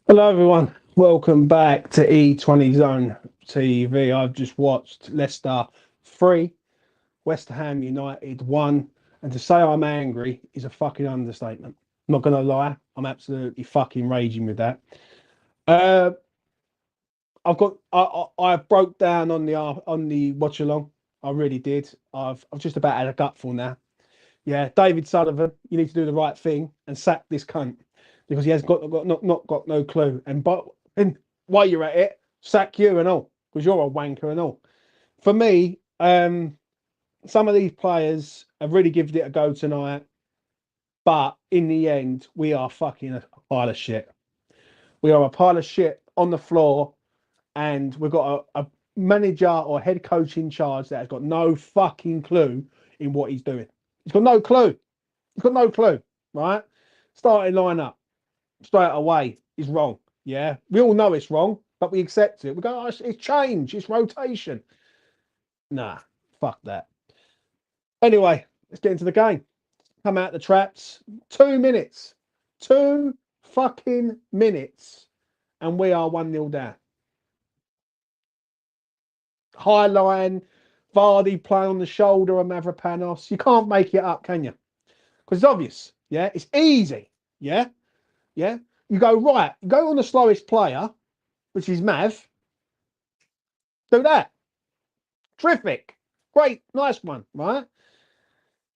Hello everyone, welcome back to E20 Zone TV. I've just watched Leicester 3, West Ham United 1, and to say I'm angry is a fucking understatement. I'm not gonna lie, I'm absolutely fucking raging with that. I broke down on the watch along. I really did. I've just about had a gutful now. Yeah, David Sullivan, you need to do the right thing and sack this cunt because he has not got no clue. And while you're at it, sack you and all because you're a wanker and all. For me, some of these players have really given it a go tonight, but in the end, we are fucking a pile of shit. We are a pile of shit on the floor, and we've got a manager or head coach in charge that has got no fucking clue in what he's doing. He's got no clue. He's got no clue, right? Starting lineup straight away is wrong. Yeah, we all know it's wrong, but we accept it. We go, oh, it's change, it's rotation. Nah, fuck that. Anyway, let's get into the game. Come out the traps. 2 minutes. 2 fucking minutes. And we are 1-0 down. High line, Vardy playing on the shoulder of Mavropanos. You can't make it up, can you? Because it's obvious. Yeah, it's easy. Yeah, yeah. You go right. You go on the slowest player, which is Mav. Do that. Terrific. Great. Nice one. Right.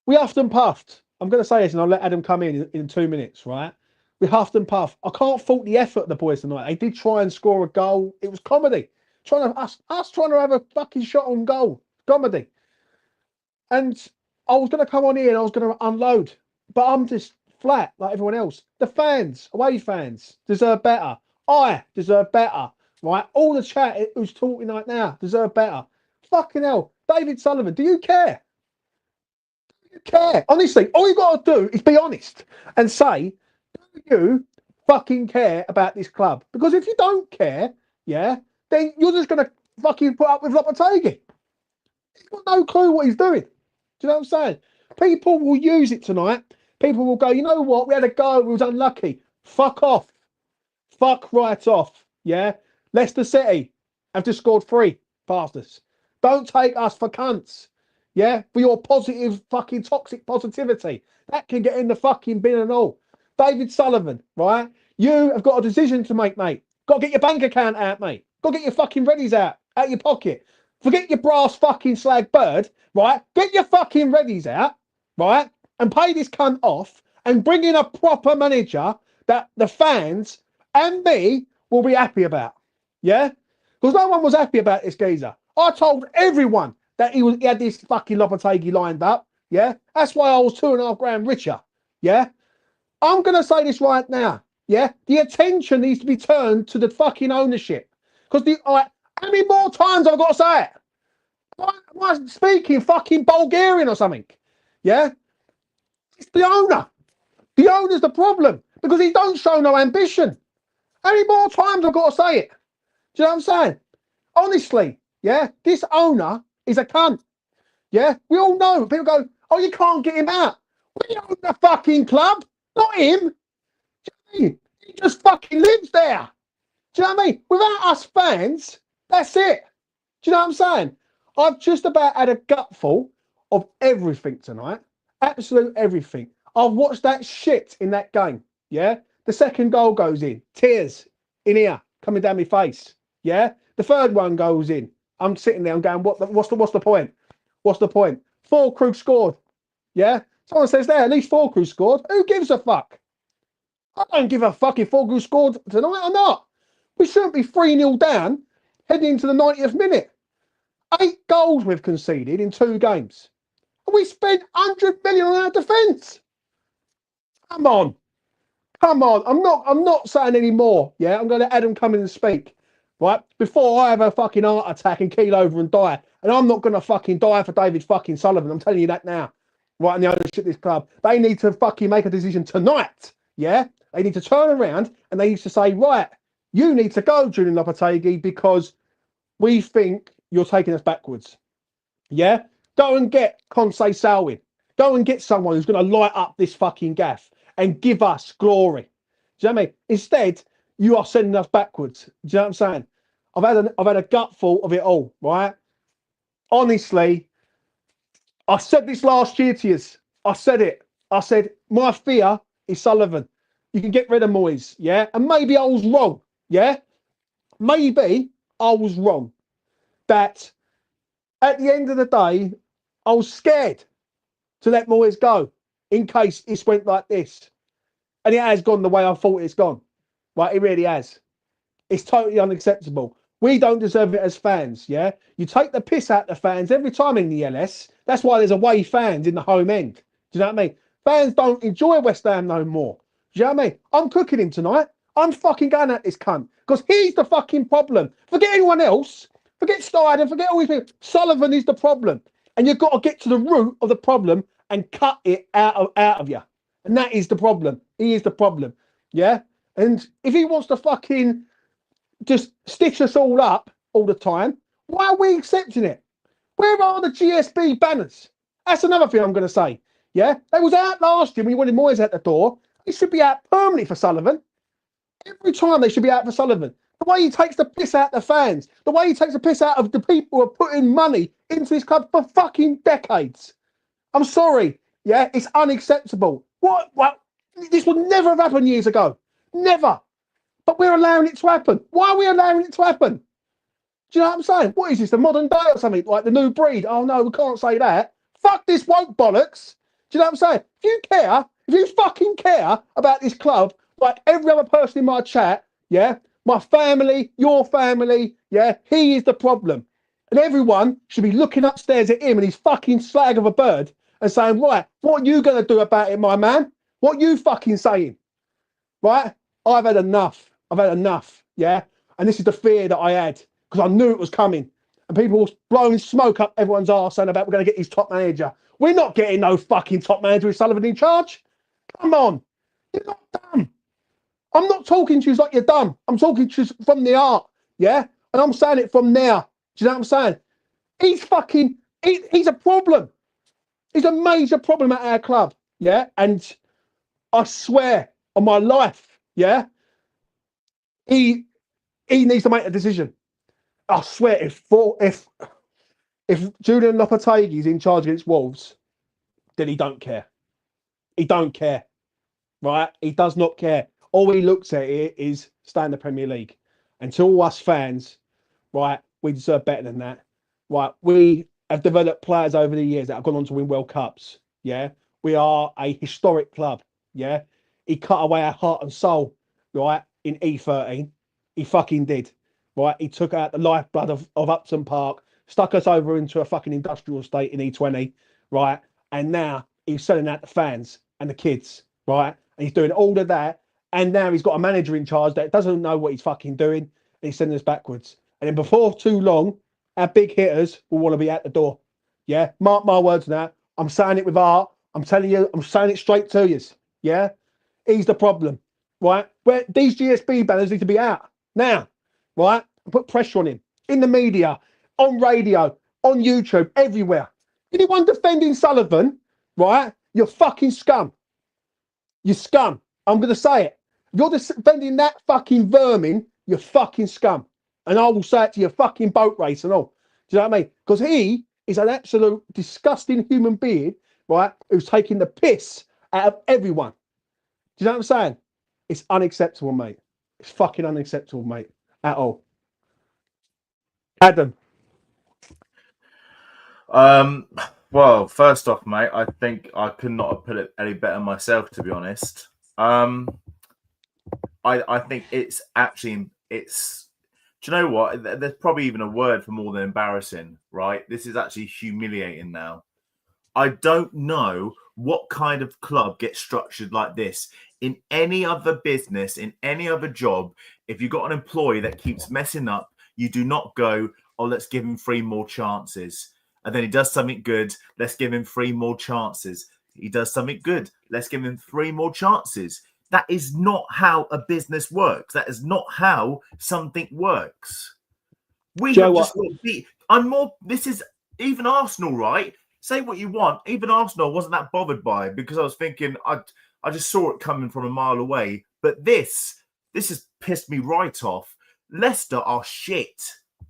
We huffed and puffed. I'm going to say this, and I'll let Adam come in 2 minutes. Right. We huffed and puffed. I can't fault the effort of the boys tonight. They did try and score a goal. It was comedy. Us trying to have a fucking shot on goal. Comedy. And I was going to come on here and I was going to unload, but I'm just flat like everyone else. The fans, away fans, deserve better. I deserve better, right? All the chat who's talking right now deserve better. Fucking hell, David Sullivan, do you care? Do you care? Honestly, all you got to do is be honest and say, do you fucking care about this club? Because if you don't care, yeah, then you're just going to fucking put up with Lopetegui. He's got no clue what he's doing. Do you know what I'm saying? People will use it tonight. People will go, you know what? We had a go. We was unlucky. Fuck off. Fuck right off. Yeah. Leicester City have just scored 3 past us. Don't take us for cunts. Yeah. For your positive fucking toxic positivity. That can get in the fucking bin and all. David Sullivan, right? You have got a decision to make, mate. Got to get your bank account out, mate. Got to get your fucking readies out your pocket. Forget your brass fucking slag bird, right? Get your fucking readies out, right? And pay this cunt off and bring in a proper manager that the fans and me will be happy about. Yeah? Because no one was happy about this geezer. I told everyone that he had this fucking Lopetegui lined up. Yeah? That's why I was 2.5 grand richer. Yeah? I'm going to say this right now. Yeah? The attention needs to be turned to the fucking ownership. Because how many more times have I got to say it? Why am I speaking fucking Bulgarian or something? Yeah? It's the owner. The owner's the problem because he don't show no ambition. How many more times I've got to say it? Do you know what I'm saying? Honestly, yeah, this owner is a cunt. Yeah, we all know. People go, oh, you can't get him out. We own the fucking club, not him. Do you know what I mean? He just fucking lives there. Do you know what I mean? Without us fans, that's it. Do you know what I'm saying? I've just about had a gutful of everything tonight. Absolute everything. I've watched that shit in that game. Yeah. The second goal goes in. Tears in here coming down my face. Yeah. The third one goes in. I'm sitting there. I'm going, what's the point? What's the point? 4 crew scored. Yeah. Someone says there, at least 4 crew scored. Who gives a fuck? I don't give a fuck if 4 crew scored tonight or not. We shouldn't be 3-0 down heading into the 90th minute. 8 goals we've conceded in 2 games. And we spent 100 million on our defence. Come on. Come on. I'm not saying any more. Yeah, I'm going to let Adam come in and speak. Right? Before I have a fucking heart attack and keel over and die. And I'm not going to fucking die for David fucking Sullivan. I'm telling you that now. Right, and the ownership of this club. They need to fucking make a decision tonight. Yeah? They need to turn around and they need to say, right, you need to go, Julian Lopetegui, because we think you're taking us backwards. Yeah? Go and get Conseil Salwin. Go and get someone who's going to light up this fucking gaff and give us glory. Do you know what I mean? Instead, you are sending us backwards. Do you know what I'm saying? I've had a gutful of it all, right? Honestly, I said this last year to you. I said it. I said, my fear is Sullivan. You can get rid of Moyes, yeah? And maybe I was wrong, yeah? Maybe I was wrong. That at the end of the day, I was scared to let Moyes go in case it went like this. And it has gone the way I thought it's gone. Right, it really has. It's totally unacceptable. We don't deserve it as fans, yeah? You take the piss out of the fans every time in the LS. That's why there's away fans in the home end. Do you know what I mean? Fans don't enjoy West Ham no more. Do you know what I mean? I'm cooking him tonight. I'm fucking going at this cunt. Because he's the fucking problem. Forget anyone else. Forget Steiner. Forget all these people. Sullivan is the problem. And you've got to get to the root of the problem and cut it out of you. And that is the problem. He is the problem. Yeah? And if he wants to fucking just stitch us all up all the time, why are we accepting it? Where are the GSB banners? That's another thing I'm going to say. Yeah? They was out last year when you wanted Moyes at the door. It should be out permanently for Sullivan. Every time they should be out for Sullivan. The way he takes the piss out of the fans. The way he takes the piss out of the people who are putting money into his club for fucking decades. I'm sorry. Yeah? It's unacceptable. What? This would never have happened years ago. Never. But we're allowing it to happen. Why are we allowing it to happen? Do you know what I'm saying? What is this, the modern day or something? Like the new breed? Oh, no, we can't say that. Fuck this woke bollocks. Do you know what I'm saying? If you care, if you fucking care about this club, like every other person in my chat, yeah, my family, your family, yeah, he is the problem. And everyone should be looking upstairs at him and his fucking slag of a bird and saying, right, what are you going to do about it, my man? What are you fucking saying? Right? I've had enough. I've had enough, yeah? And this is the fear that I had because I knew it was coming. And people were blowing smoke up everyone's arse saying about we're going to get his top manager. We're not getting no fucking top manager with Sullivan in charge. Come on. You're not dumb. I'm not talking to you like you're dumb. I'm talking to you from the heart, yeah? And I'm saying it from now. Do you know what I'm saying? He's fucking, he's a problem. He's a major problem at our club, yeah? And I swear on my life, yeah? He needs to make a decision. I swear, if Julian Lopetegui is in charge against Wolves, then he don't care. He don't care, right? He does not care. All he looks at it is stay in the Premier League. And to all us fans, right, we deserve better than that. Right, we have developed players over the years that have gone on to win World Cups. Yeah, we are a historic club. Yeah, he cut away our heart and soul, right, in E13. He fucking did. Right, he took out the lifeblood of Upton Park, stuck us over into a fucking industrial state in E20, right? And now he's selling out the fans and the kids, right? And he's doing all of that. And now he's got a manager in charge that doesn't know what he's fucking doing. And he's sending us backwards. And then before too long, our big hitters will want to be at the door. Yeah, mark my words now. I'm saying it with heart. I'm telling you, I'm saying it straight to you. Yeah, he's the problem, right? Where these GSB banners need to be out now, right? Put pressure on him in the media, on radio, on YouTube, everywhere. Anyone defending Sullivan, right? You're fucking scum. You're scum. I'm going to say it. If you're defending that fucking vermin, you're fucking scum. And I will say it to your fucking boat race and all. Do you know what I mean? Because he is an absolute disgusting human being, right? Who's taking the piss out of everyone. Do you know what I'm saying? It's unacceptable, mate. It's fucking unacceptable, mate. At all. Adam. Well, first off, mate, I think I could not have put it any better myself, to be honest. I think it's actually, do you know what? There's probably even a word for more than embarrassing, right? This is actually humiliating now. I don't know what kind of club gets structured like this. In any other business, in any other job, if you've got an employee that keeps messing up, you do not go, oh, let's give him 3 more chances. And then he does something good, let's give him 3 more chances. He does something good, let's give him 3 more chances. That is not how a business works. That is not how something works. We have just got beat. This is even Arsenal, right? Say what you want. Even Arsenal wasn't that bothered by it because I was thinking I just saw it coming from a mile away. But this has pissed me right off. Leicester are shit,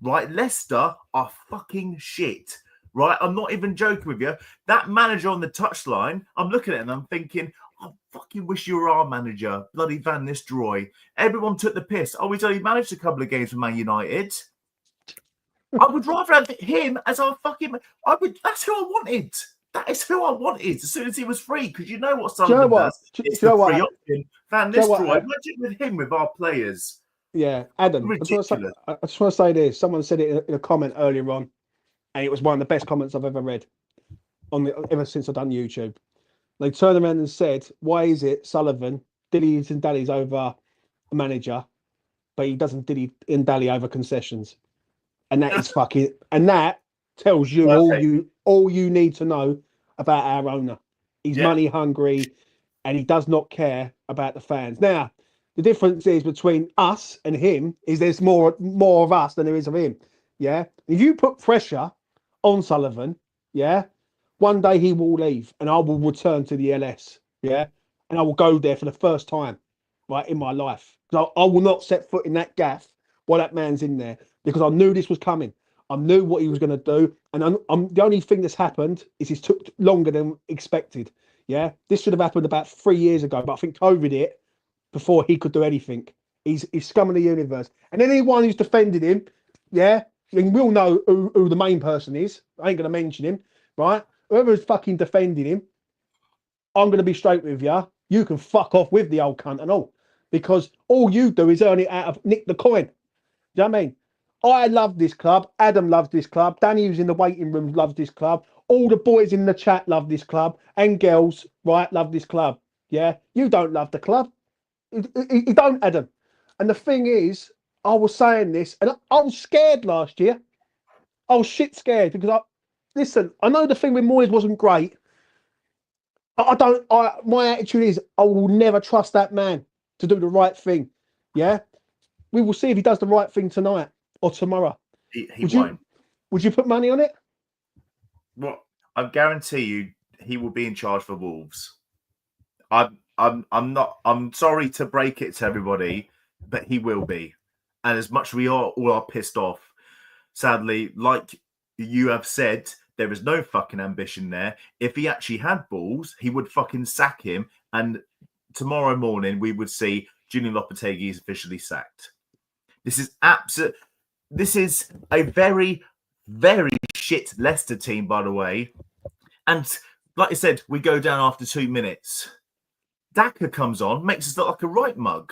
right? Leicester are fucking shit, right? I'm not even joking with you. That manager on the touchline, I'm looking at him and I'm thinking, I fucking wish you were our manager, bloody Van Nistelrooy. Everyone took the piss. Oh, he's only managed a couple of games for Man United. I would rather have him as our fucking. That's who I wanted. That is who I wanted as soon as he was free. Because you know what Sullivan does? It's the free option. Van Nistelrooy. Imagine with him with our players. Yeah, Adam. I just want to say this. Someone said it in a comment earlier on, and it was one of the best comments I've ever read ever since I've done YouTube. They turned around and said, "Why is it Sullivan dillies and dallies over a manager, but he doesn't dilly and dally over concessions?" And that is fucking. And that tells you all you need to know about our owner. He's money hungry, and he does not care about the fans. Now, the difference is between us and him is there's more of us than there is of him. Yeah. If you put pressure on Sullivan, one day he will leave, and I will return to the LS. Yeah, and I will go there for the first time, right, in my life. So I will not set foot in that gaff while that man's in there. Because I knew this was coming. I knew what he was going to do. And the only thing that's happened is it took longer than expected. Yeah. This should have happened about 3 years ago, but I think COVID hit before he could do anything. He's scum of the universe. And anyone who's defended him, and we'll know who the main person is. I ain't going to mention him, right? Whoever's fucking defending him, I'm going to be straight with you. You can fuck off with the old cunt and all. Because all you do is earn it out of nick the coin. Do you know what I mean? I love this club. Adam loves this club. Danny, who's in the waiting room, loves this club. All the boys in the chat love this club. And girls, right, love this club. Yeah? You don't love the club. You don't, Adam. And the thing is, I was saying this, and I was scared last year. I was shit scared because I know the thing with Moyes wasn't great. My attitude is I will never trust that man to do the right thing. Yeah? We will see if he does the right thing tonight. Or tomorrow. He won't. Would you put money on it? Well, I guarantee you he will be in charge for Wolves. I'm sorry to break it to everybody, but he will be. And as much as we all are pissed off, sadly, like you have said, there is no fucking ambition there. If he actually had balls, he would fucking sack him. And tomorrow morning we would see Julian Lopetegui is officially sacked. This is a very, very shit Leicester team, by the way. And like I said, we go down after 2 minutes. Daka comes on, makes us look like a right mug.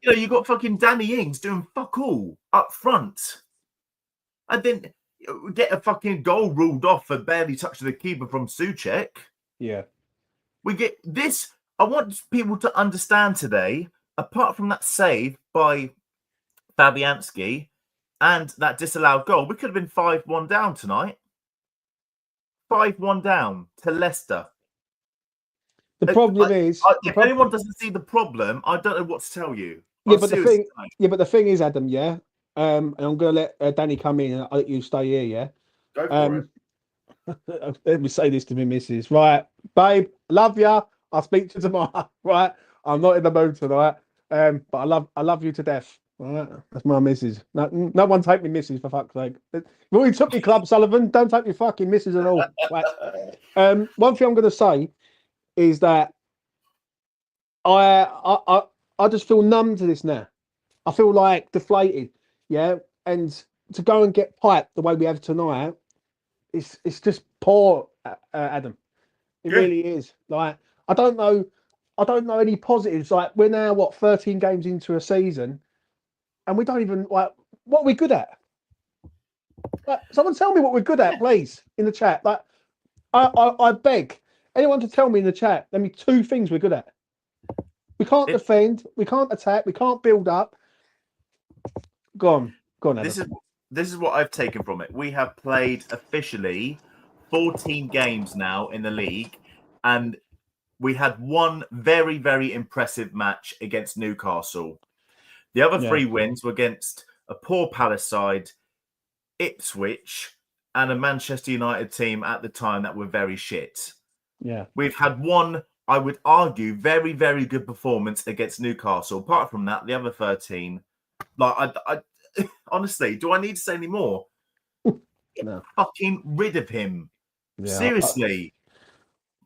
You got fucking Danny Ings doing fuck all up front. And then get a fucking goal ruled off for barely touching the keeper from Souček. Yeah. We get this. I want people to understand today, apart from that save by Fabianski, and that disallowed goal, we could have been 5-1 down tonight. 5-1 down to Leicester. The problem is... if anyone doesn't see the problem, I don't know what to tell you. But the thing is, Adam, and I'm going to let Danny come in and I'll let you stay here, Go for it. Let me say this to me, missus. Right, babe, love ya. I'll speak to you tomorrow. Right, I'm not in the mood tonight, but I love you to death. Right, that's my missus. No one take me missus, for fuck's sake. You already took me club, Sullivan. Don't take me fucking missus at all. Right. One thing I'm going to say is that I just feel numb to this now. I feel like deflated. Yeah, and to go and get piped the way we have tonight, it's just poor, Adam. It really is. Like I don't know any positives. Like we're now 13 games into a season. And we don't even what are we good at? Like, someone tell me what we're good at, please, in the chat. Like, I beg anyone to tell me in the chat. Let me 2 things we're good at. We can't defend, we can't attack, we can't build up. Go on, Adam. This is what I've taken from it. We have played officially 14 games now in the league, and we had one very, very impressive match against Newcastle. The other 3 wins were against a poor Palace side, Ipswich, and a Manchester United team at the time that were very shit. Yeah. We've had one, I would argue, very, very good performance against Newcastle. Apart from that, the other 13, like, I honestly, do I need to say any more? No. Fucking rid of him. Yeah. Seriously.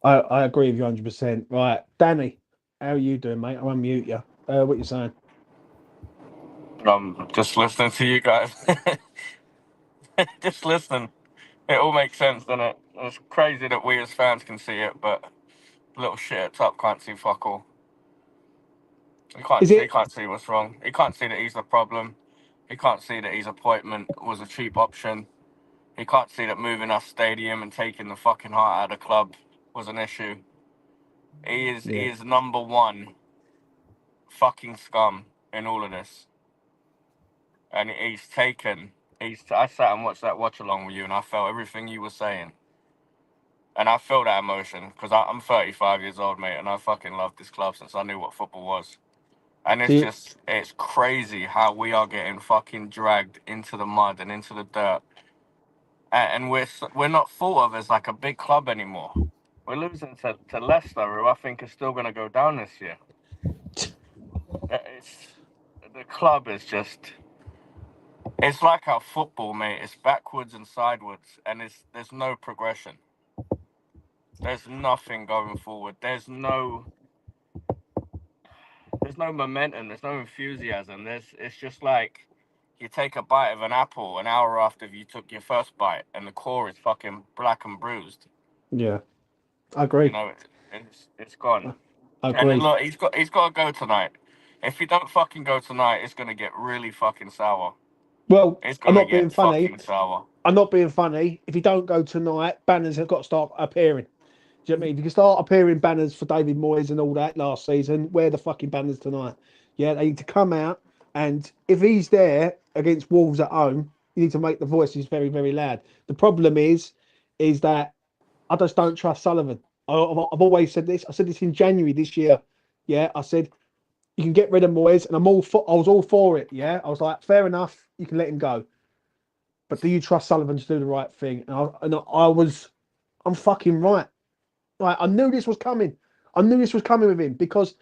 I agree with you 100%. Right. Danny, how are you doing, mate? I'll unmute you. What you saying? I'm just listening to you guys. Just listen. It all makes sense, doesn't it? It's crazy that we as fans can see it, but little shit at top can't see fuck all. He can't see what's wrong. He can't see that he's the problem. He can't see that his appointment was a cheap option. He can't see that moving our stadium and taking the fucking heart out of the club was an issue. He is number one fucking scum in all of this. And I sat and watched that watch along with you, and I felt everything you were saying. And I feel that emotion because I'm 35 years old, mate, and I fucking loved this club since I knew what football was. And it's crazy how we are getting fucking dragged into the mud and into the dirt. And we're not thought of as like a big club anymore. We're losing to Leicester, who I think is still going to go down this year. The club is just... It's like our football, mate. It's backwards and sideways, and there's no progression. There's nothing going forward. There's no momentum. There's no enthusiasm. It's just like you take a bite of an apple an hour after you took your first bite, and the core is fucking black and bruised. Yeah, I agree. You know, it's gone. I agree. And look, he's got to go tonight. If he don't fucking go tonight, it's gonna get really fucking sour. Well, I'm not being funny. I'm not being funny. If you don't go tonight, banners have got to start appearing. Do you know what I mean? If you can start appearing banners for David Moyes and all that last season, where the fucking banners tonight? Yeah, they need to come out. And if he's there against Wolves at home, you need to make the voices very, very loud. The problem is that I just don't trust Sullivan. I've always said this. I said this in January this year. Yeah, I said you can get rid of Moyes, and I was all for it. Yeah, I was like, fair enough, you can let him go. But do you trust Sullivan to do the right thing? I'm fucking right. Like, I knew this was coming. I knew this was coming with him because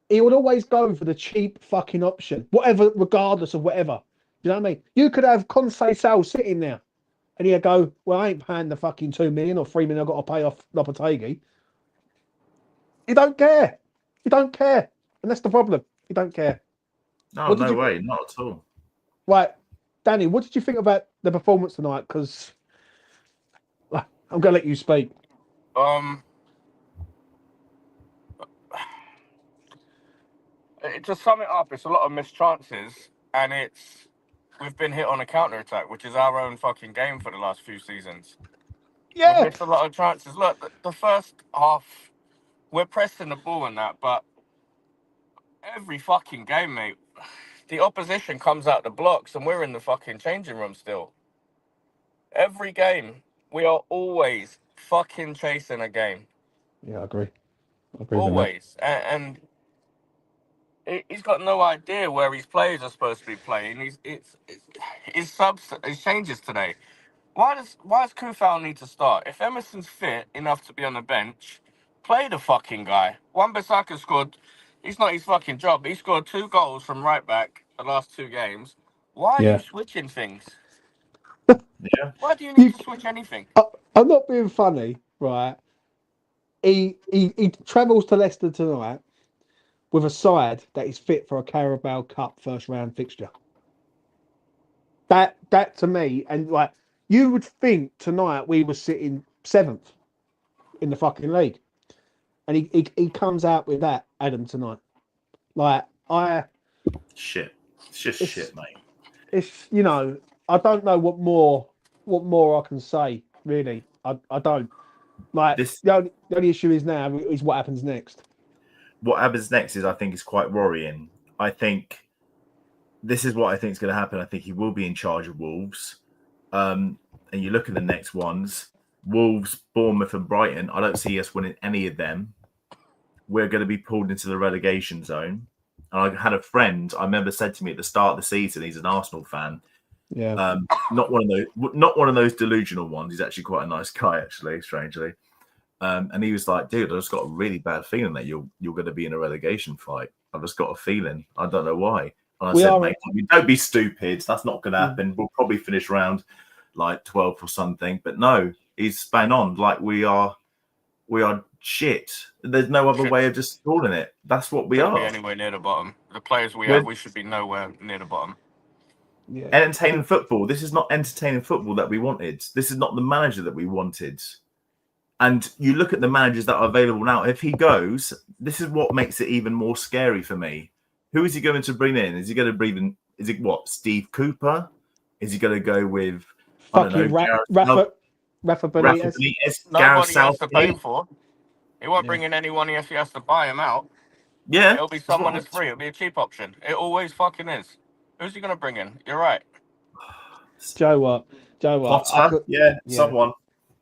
he would always go for the cheap fucking option, whatever, regardless of whatever. You know what I mean? You could have Conceição sitting there, and he'd go, "Well, I ain't paying the fucking 2 million or 3 million I've got to pay off Lopetegui." You don't care. You don't care. And that's the problem. You don't care. No, no way. Not at all. Right. Danny, what did you think about the performance tonight? Because I'm going to let you speak. To sum it up, it's a lot of missed chances, and we've been hit on a counter-attack, which is our own fucking game for the last few seasons. Yeah. We've missed a lot of chances. Look, the first half, we're pressing the ball and that, but every fucking game, mate, the opposition comes out the blocks and we're in the fucking changing room still. Every game, we are always fucking chasing a game. Yeah, I agree. Always. And he's got no idea where his players are supposed to be playing. His changes today. Why does Kufal need to start? If Emerson's fit enough to be on the bench, play the fucking guy. Wan-Bissaka scored. It's not his fucking job. He scored 2 goals from right back the last 2 games. Why are you switching things? Yeah. Why do you need to switch anything? I'm not being funny, right? He travels to Leicester tonight with a side that is fit for a Carabao Cup first round fixture. That to me, and like, you would think tonight we were sitting 7th in the fucking league, and he comes out with that, Adam, tonight. Like, shit. It's just shit, mate. It's, you know, I don't know what more I can say, really. I don't. Like, the only issue is now is what happens next. What happens next is, I think, is quite worrying. I think this is what I think is going to happen. I think he will be in charge of Wolves. And you look at the next ones, Wolves, Bournemouth and Brighton. I don't see us winning any of them. we're going to be pulled into the relegation zone. And I had a friend I remember said to me at the start of the season, he's an Arsenal fan. Yeah. Not one of those delusional ones. He's actually quite a nice guy, actually, strangely. And he was like, dude, I just got a really bad feeling that you're going to be in a relegation fight. I've just got a feeling. I don't know why. And I said, mate, don't be stupid. That's not going to happen. We'll probably finish round like 12th or something. But no, he's bang on. Like we are shit. There's no other way of just calling it. That's what we are. Be anywhere near the bottom. The players we have, we should be nowhere near the bottom. Yeah. Entertaining football. This is not entertaining football that we wanted. This is not the manager that we wanted. And you look at the managers that are available now. If he goes, this is what makes it even more scary for me. Who is he going to bring in? Is he going to bring in? Is it what? Steve Cooper? Is he going to go with? Fucking Rafa Benitez. Nobody has to pay him for. He won't bring in anyone if he has to buy him out. Yeah, it'll be someone that's free. It'll be a cheap option. It always fucking is. Who's he going to bring in? You're right. Joe what? Potter? Someone.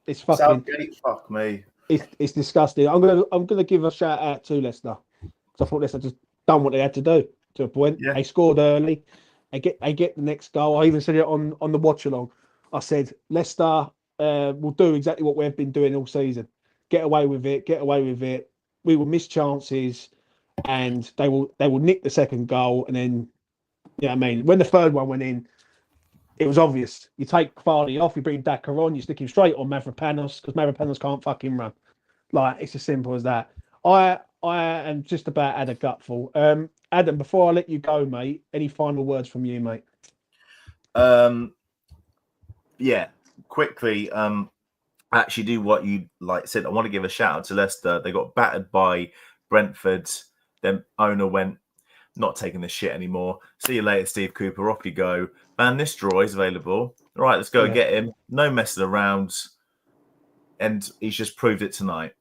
It's fucking. Southgate, fuck me. It's disgusting. I'm gonna give a shout out to Leicester because I thought Leicester just done what they had to do to a point. Yeah. They scored early. They get the next goal. I even said it on the watch along. I said Leicester will do exactly what we've been doing all season. Get away with it. We will miss chances, and they will nick the second goal, and then when the third one went in. It was obvious. You take Vardy off, you bring Daka on, you stick him straight on Mavropanos because Mavropanos can't fucking run. Like, it's as simple as that. I am just about at a gutful. Adam, before I let you go, mate, any final words from you, mate? Yeah, quickly. Actually, do what you said. I want to give a shout out to Leicester. They got battered by Brentford. Their owner went, not taking the shit anymore. See you later, Steve Cooper. Off you go. Man, this draw is available. All right, let's go get him. No messing around. And he's just proved it tonight.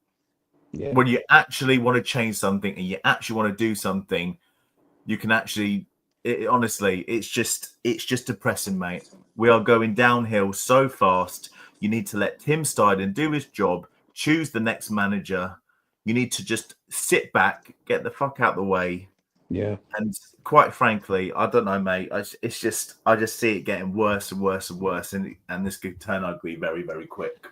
Yeah. When you actually want to change something and you actually want to do something, you can actually. Honestly, it's just depressing, mate. We are going downhill so fast. You need to let Tim Steidten do his job. Choose the next manager. You need to just sit back, get the fuck out of the way. Yeah. And quite frankly, I don't know, mate. I just see it getting worse and worse and worse, and this could turn ugly very, very quick.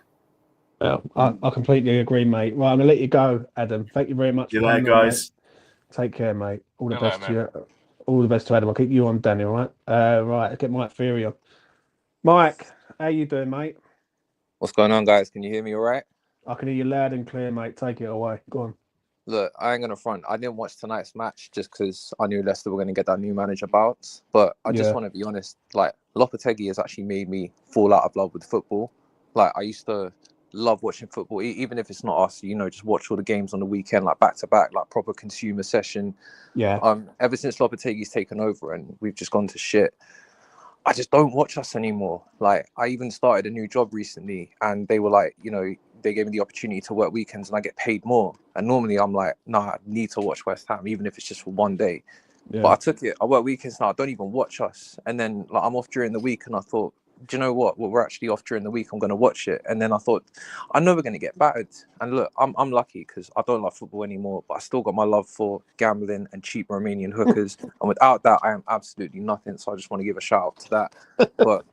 Well, I completely agree, mate. Right, I'm gonna let you go, Adam. Thank you very much. See you later, guys. Take care, mate. All the best to you. All the best to Adam. I'll keep you on, Danny. All right. Right. Let's get Mike Theory on. Mike, how you doing, mate? What's going on, guys? Can you hear me all right? I can hear you loud and clear, mate. Take it away. Go on. Look, I ain't going to front. I didn't watch tonight's match just because I knew Leicester were going to get that new manager bounce. But I just want to be honest. Like, Lopetegui has actually made me fall out of love with football. Like, I used to love watching football, even if it's not us, just watch all the games on the weekend, like back to back, like proper consumer session. Yeah. Ever since Lopetegui's taken over and we've just gone to shit, I just don't watch us anymore. Like, I even started a new job recently and they were like, they gave me the opportunity to work weekends and I get paid more. And normally I'm like, nah, I need to watch West Ham, even if it's just for one day. Yeah. But I took it. I work weekends now. I don't even watch us. And then I'm off during the week and I thought, do you know what? Well, we're actually off during the week. I'm going to watch it. And then I thought, I know we're going to get battered. And look, I'm lucky because I don't love football anymore, but I still got my love for gambling and cheap Romanian hookers. And without that, I am absolutely nothing. So I just want to give a shout out to that. But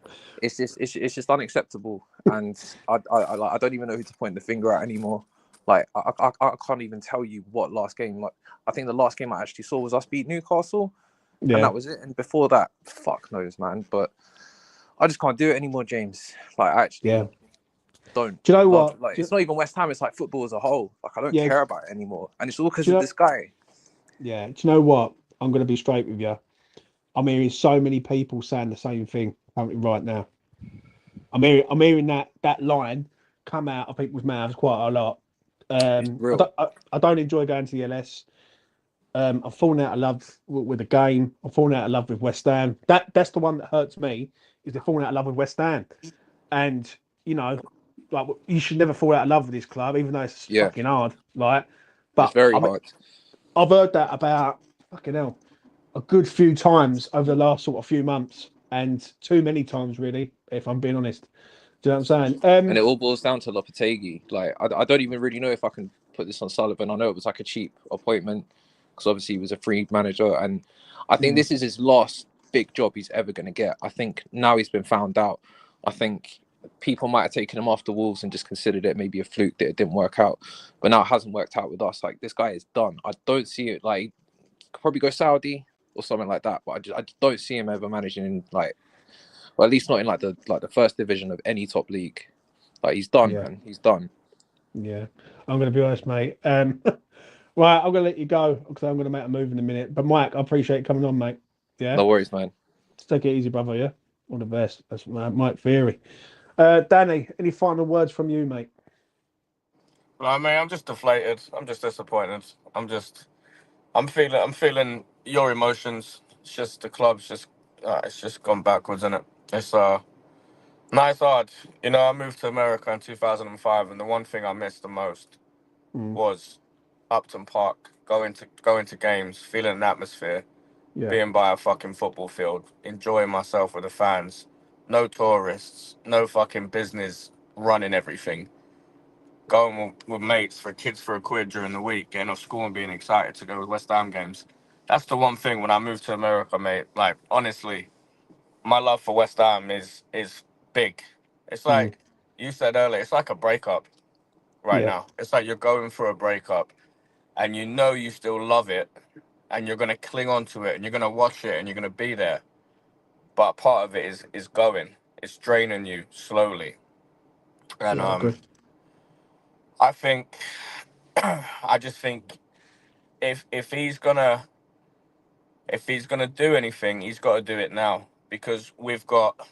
it's just unacceptable. And I don't even know who to point the finger at anymore. Like, I can't even tell you what last game. Like, I think the last game I actually saw was us beat Newcastle. Yeah. And that was it. And before that, fuck knows, man. But I just can't do it anymore, James. Like, I actually don't. Do you know what? Like, it's not even West Ham. It's like football as a whole. Like, I don't care about it anymore. And it's all because of this guy. Yeah. Do you know what? I'm going to be straight with you. I'm hearing so many people saying the same thing right now. I'm hearing that line come out of people's mouths quite a lot. I don't enjoy going to the LS. I'm falling out of love with the game. I'm falling out of love with West Ham. That's the one that hurts me. Is they're falling out of love with West Ham, and like, you should never fall out of love with this club, even though it's fucking hard. Like, but it's very hard. I've heard that about fucking hell a good few times over the last sort of few months, and too many times, really, if I'm being honest. Do you know what I'm saying? And it all boils down to Lopetegui. Like, I don't even really know if I can put this on Sullivan. I know it was like a cheap appointment because obviously he was a free manager, and I think this is his last big job he's ever going to get. I think now he's been found out. I think people might have taken him off the Wolves and just considered it maybe a fluke that it didn't work out, but now it hasn't worked out with us. Like, this guy is done. I don't see it. Like, could probably go Saudi or something like that, but I just don't see him ever managing in, like, or at least not in like the first division of any top league. Like, he's done, man. He's done. Yeah, I'm going to be honest, mate. Right, I'm going to let you go because I'm going to make a move in a minute. But Mike, I appreciate you coming on, mate. Yeah, no worries, man. Just take it easy, brother. Yeah, all the best. That's Mike Theory. Danny, any final words from you, mate? Like, mate, I'm just deflated. I'm just disappointed. I'm feeling your emotions. It's just the club's just, it's just gone backwards, isn't it? It's nice hard. You know, I moved to America in 2005, and the one thing I missed the most was Upton Park, going to games, feeling an atmosphere, being by a fucking football field, enjoying myself with the fans, no tourists, no fucking business running everything. Going with mates for kids for a quid during the week, getting off school and being excited to go to West Ham games. That's the one thing when I moved to America, mate. Like, honestly, my love for West Ham is big. It's like you said earlier, it's like a breakup right now. It's like you're going through a breakup and you know you still love it and you're going to cling on to it and you're going to watch it and you're going to be there. But part of it is going. It's draining you slowly. And I think, I just think if he's gonna do anything, he's got to do it now, because we've got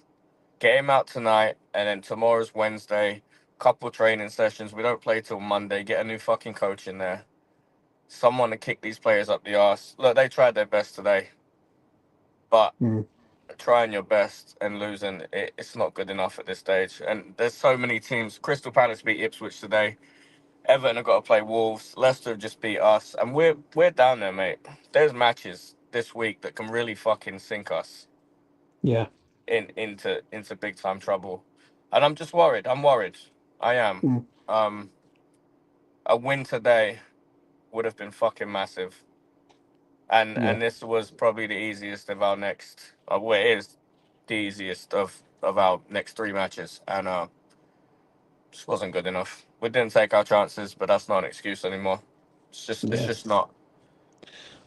get him out tonight, and then tomorrow's Wednesday, couple training sessions. We don't play till Monday. Get a new fucking coach in there, someone to kick these players up the arse. Look, they tried their best today, but trying your best and losing, it's not good enough at this stage. And there's so many teams. Crystal Palace beat Ipswich today. Everton have got to play Wolves. Leicester have just beat us, and we're down there, mate. There's matches this week that can really fucking sink us. Yeah. Into big time trouble, and I'm just worried. I'm worried. I am. A win today would have been fucking massive, and this was probably the easiest of our next. Well, it is the easiest of our next 3 matches, and just wasn't good enough. We didn't take our chances, but that's not an excuse anymore. It's just not.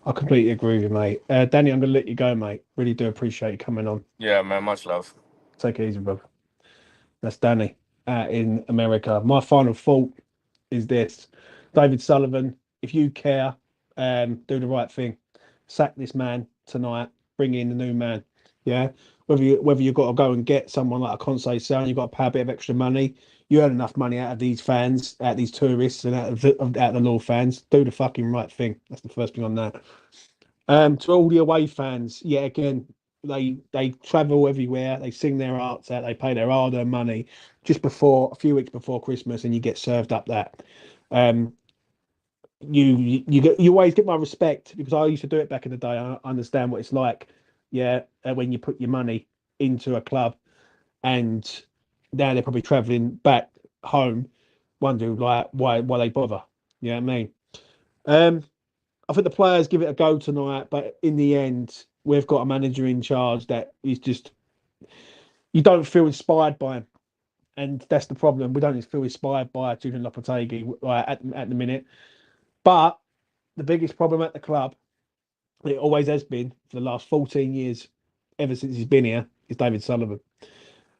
I completely agree with you, mate. Danny, I'm going to let you go, mate. Really do appreciate you coming on. Yeah, man. Much love. Take it easy, brother. That's Danny in America. My final thought is this: David Sullivan, if you care, do the right thing. Sack this man tonight. Bring in the new man. Yeah. Whether you've got to go and get someone like a Conte Sound, you've got to pay a bit of extra money. You earn enough money out of these fans, out of these tourists, and out of the Law fans. Do the fucking right thing. That's the first thing on that. To all the away fans, yeah, again, they travel everywhere. They sing their hearts out. They pay their hard-earned money just before, a few weeks before Christmas, and you get served up that. You always get my respect, because I used to do it back in the day. I understand what it's like. Yeah, when you put your money into a club, and now they're probably travelling back home, wondering like why they bother. You know what I mean? I think the players give it a go tonight, but in the end, we've got a manager in charge that is just, you don't feel inspired by him, and that's the problem. We don't feel inspired by Julian Lopetegui at the minute. But the biggest problem at the club, it always has been for the last 14 years, ever since he's been here, is David Sullivan.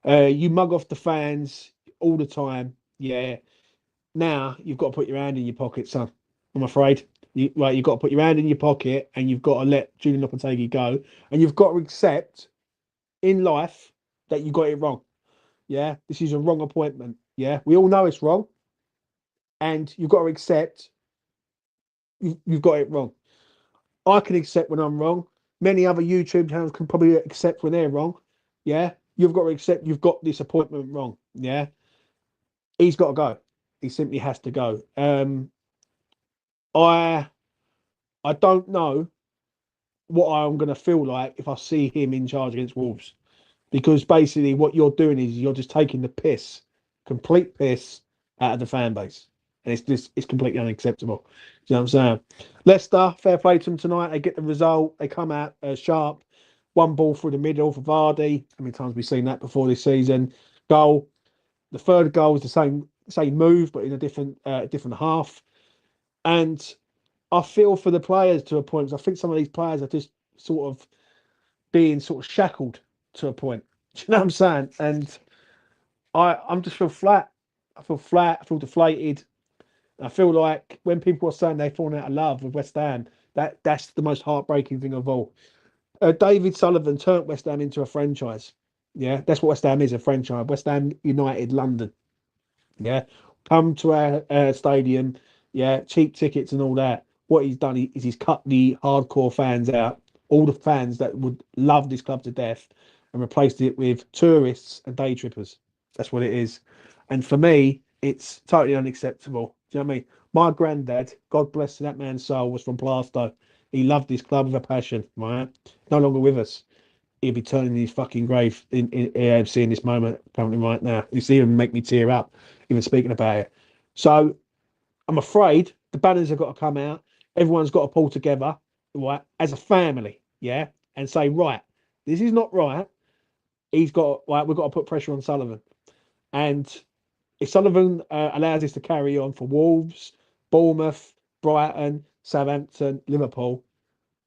You mug off the fans all the time. Yeah. Now you've got to put your hand in your pocket, son. I'm afraid. You've got to put your hand in your pocket, and you've got to let Julian Lopetegui go, and you've got to accept in life that you got it wrong. Yeah, this is a wrong appointment. Yeah, we all know it's wrong, and you've got to accept you've got it wrong. I can accept when I'm wrong. Many other YouTube channels can probably accept when they're wrong. Yeah, you've got to accept you've got this appointment wrong. Yeah, he's got to go. He simply has to go. I don't know what I'm going to feel like if I see him in charge against Wolves, because basically what you're doing is you're just taking the piss, complete piss, out of the fan base, And it's completely unacceptable. You know what I'm saying? Leicester, fair play to them tonight. They get the result. They come out sharp. One ball through the middle for Vardy. How many times have we seen that before this season? Goal. The third goal is the same move, but in a different half. And I feel for the players to a point. I think some of these players are just sort of being sort of shackled to a point. Do you know what I'm saying? And I'm just feel flat. I feel flat. I feel deflated. I feel like when people are saying they've fallen out of love with West Ham, that's the most heartbreaking thing of all. David Sullivan turned West Ham into a franchise. Yeah, that's what West Ham is, a franchise. West Ham United London. Yeah, come to our stadium. Yeah, cheap tickets and all that. What he's done is he's cut the hardcore fans out, all the fans that would love this club to death, and replaced it with tourists and day trippers. That's what it is. And for me, it's totally unacceptable. Do you know what I mean? My granddad, God bless that man's soul, was from Plaistow. He loved this club with a passion, right? No longer with us. He'll be turning his fucking grave in AFC in this moment, currently right now. You see him make me tear up, even speaking about it. So I'm afraid the banners have got to come out. Everyone's got to pull together, right, as a family, yeah, and say, right, this is not right. We've got to put pressure on Sullivan. And if Sullivan allows this to carry on for Wolves, Bournemouth, Brighton, Southampton, Liverpool,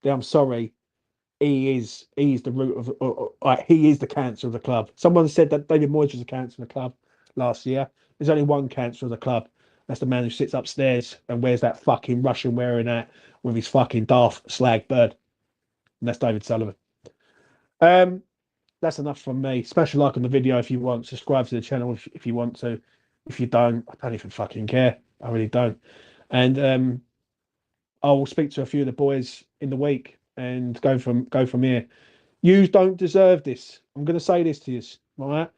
then I'm sorry, he is the root of he is the cancer of the club. Someone said that David Moyes was the cancer of the club last year. There's only one cancer of the club. That's the man who sits upstairs and wears that fucking Russian wearing hat with his fucking daft slag bird. And that's David Sullivan. That's enough from me. Smash a like on the video if you want. Subscribe to the channel if you want to. If you don't, I don't even fucking care. I really don't. And I'll speak to a few of the boys in the week and go from here. You don't deserve this. I'm going to say this to you, right?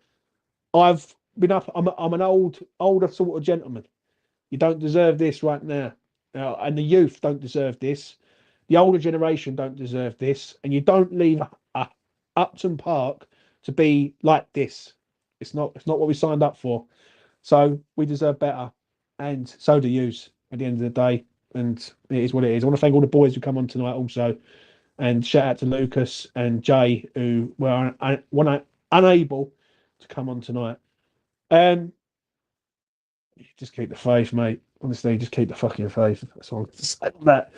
I've been up. I'm an older sort of gentleman. You don't deserve this right now. And the youth don't deserve this. The older generation don't deserve this. And you don't leave Upton Park to be like this. It's not what we signed up for. So we deserve better. And so do yous at the end of the day. And it is what it is. I want to thank all the boys who come on tonight also. And shout out to Lucas and Jay, who were unable to come on tonight. Just keep the faith, mate. Honestly, just keep the fucking faith. That's all I'm going to say on that.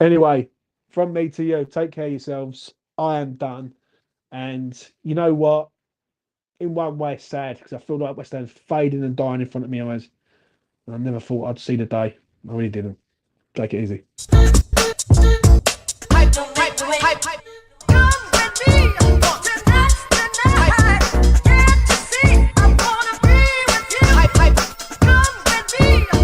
Anyway, from me to you, take care of yourselves. I am done. And you know what? In one way, it's sad because I feel like West Ham's fading and dying in front of my eyes. And I never thought I'd see the day. I really didn't. Take it easy.